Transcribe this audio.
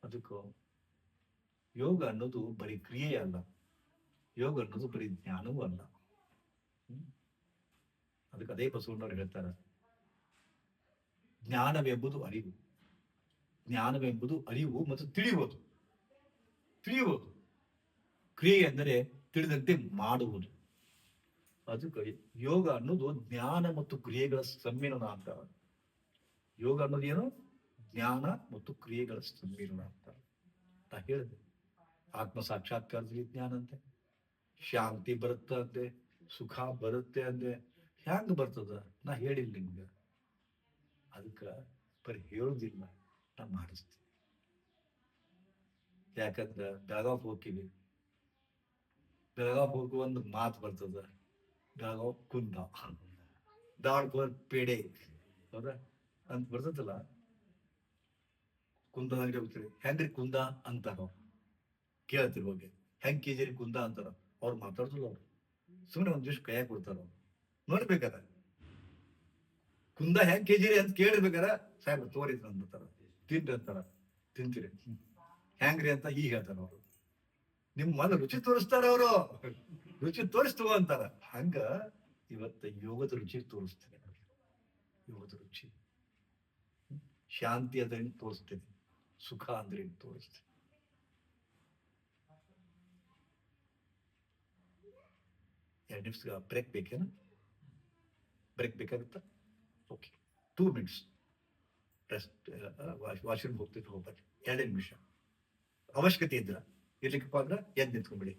ಅದಕ್ಕೂ ಯೋಗ ಅನ್ನೋದು ಬರೀ ಕ್ರಿಯೆ ಅಲ್ಲ, ಯೋಗ ಅನ್ನೋದು ಬರೀ ಜ್ಞಾನವೂ ಅಲ್ಲ. ಅದಕ್ಕೆ ಅದೇ ಬಸವಣ್ಣವ್ರು ಹೇಳ್ತಾರೆ, ಜ್ಞಾನವೆಂಬುದು ಅರಿವು, ಜ್ಞಾನವೆಂಬುದು ಅರಿವು ಮತ್ತು ತಿಳಿಯುವುದು. ಕ್ರಿಯೆ ಎಂದರೆ ತಿಳಿದಂತೆ ಮಾಡುವುದು. ಅದಕ್ಕೆ ಯೋಗ ಅನ್ನೋದು ಜ್ಞಾನ ಮತ್ತು ಕ್ರಿಯೆಗಳ ಸಮ್ಮಿಲನ ಅಂತ. ಯೋಗ ಅನ್ನೋದು ಏನು? ಜ್ಞಾನ ಮತ್ತು ಕ್ರಿಯೆಗಳ ಸಮ್ಮಿಲನ ಅಂತ ನಾ ಹೇಳಿದೆ. ಆತ್ಮ ಸಾಕ್ಷಾತ್ಕಾರದಲ್ಲಿ ಜ್ಞಾನ ಅಂತೆ, ಶಾಂತಿ ಬರುತ್ತೆ ಅಂತೆ, ಸುಖ ಬರುತ್ತೆ ಅಂದೆ. ಹ್ಯಾಂಗ ಬರ್ತದ? ನಾ ಹೇಳಿಲ್ಲ ನಿಮ್ಗೆ. ಅದಕ್ಕೆ ಬರೀ ಹೇಳುದಿಲ್ಲ, ನಾ ಮಾಡಿಸ್ತೀನಿ. ಯಾಕಂದ್ರೆ ಬೆಳಗಾವ್ ಹೋಗ್ತೀವಿ, ಬೆಳಗಾವ್ ಹೋಗುವ ಒಂದು ಮಾತು ಬರ್ತದ, ಬೆಳಗಾವ್ ಕುಂದ, ದಾಡ್ಕೋರ್ ಪೇಡೆ, ಹೌದಾ ಅಂತ ಬರ್ತದಲ್ಲ. ಕುಂದ ಅಂಗಡಿ ಹೋಗ್ತೀರಿ, ಹೆಂಗ್ರಿ ಕುಂದ ಅಂತಾರ, ಕೇಳ್ತಿರ್ ಹೋಗಿ ಹೆಂಗ್ ಕೆಜಿ ಕುಂದ ಅಂತಾರ. ಅವ್ರು ಮಾತಾಡ್ತಿಲ್ಲ, ಅವ್ರು ಸುಮ್ಮನೆ ಒಂದ್ ದಿವ್ಸ ಕೈಯಾಗ ಕೊಡ್ತಾರ. ಅವ್ರು ನೋಡ್ಬೇಕಾರ ಕುಂದ ಹೆಂಗ್ ಕೆಜಿರಿ ಅಂತ ಕೇಳಿರ್ಬೇಕಾರ, ಸಾಹೇಬ್ ತೋರಿದ್ರು ಅಂತಾರ, ತಿನ್ರಿ ಅಂತಾರ, ತಿಂತೀರಿ, ಹೆಂಗ್ರಿ ಅಂತ ಈಗ ಹೇಳ್ತಾರ. ಅವರು ನಿಮ್ ಮನ ರುಚಿ ತೋರಿಸ್ತಾರ, ಅವರು ರುಚಿ ತೋರಿಸ್ತವ ಅಂತಾರ. ಹಂಗ ಇವತ್ತ ಯೋಗದ ರುಚಿ ತೋರಿಸ್ತೇನೆ, ಯೋಗದ ರುಚಿ. ಶಾಂತಿ ಅದ್ರ ತೋರಿಸ್ತೇನೆ, ಸುಖ ಅಂದ್ರೆ ತೋರಿಸ್ತೇನೆ. ಎರಡು ನಿಮಿಷ ಬ್ರೇಕ್ ಬೇಕೇನ? ಬ್ರೇಕ್ ಬೇಕಾಗುತ್ತಾ? Okay, 2 minutes rest. ವಾಶ್ರೂಮ್ ಹೋಗ್ತಿದ್ರು, ಹೋಗ್ಬಾರ್ದು. 2 ನಿಮಿಷ ಅವಶ್ಯಕತೆ ಇದ್ರ ಇರ್ಲಿಕ್ಕಪ್ಪ ಅಂದ್ರೆ ಎದ್ದು ನಿಂತ್ಕೊಂಡ್ಬಿಡಿ.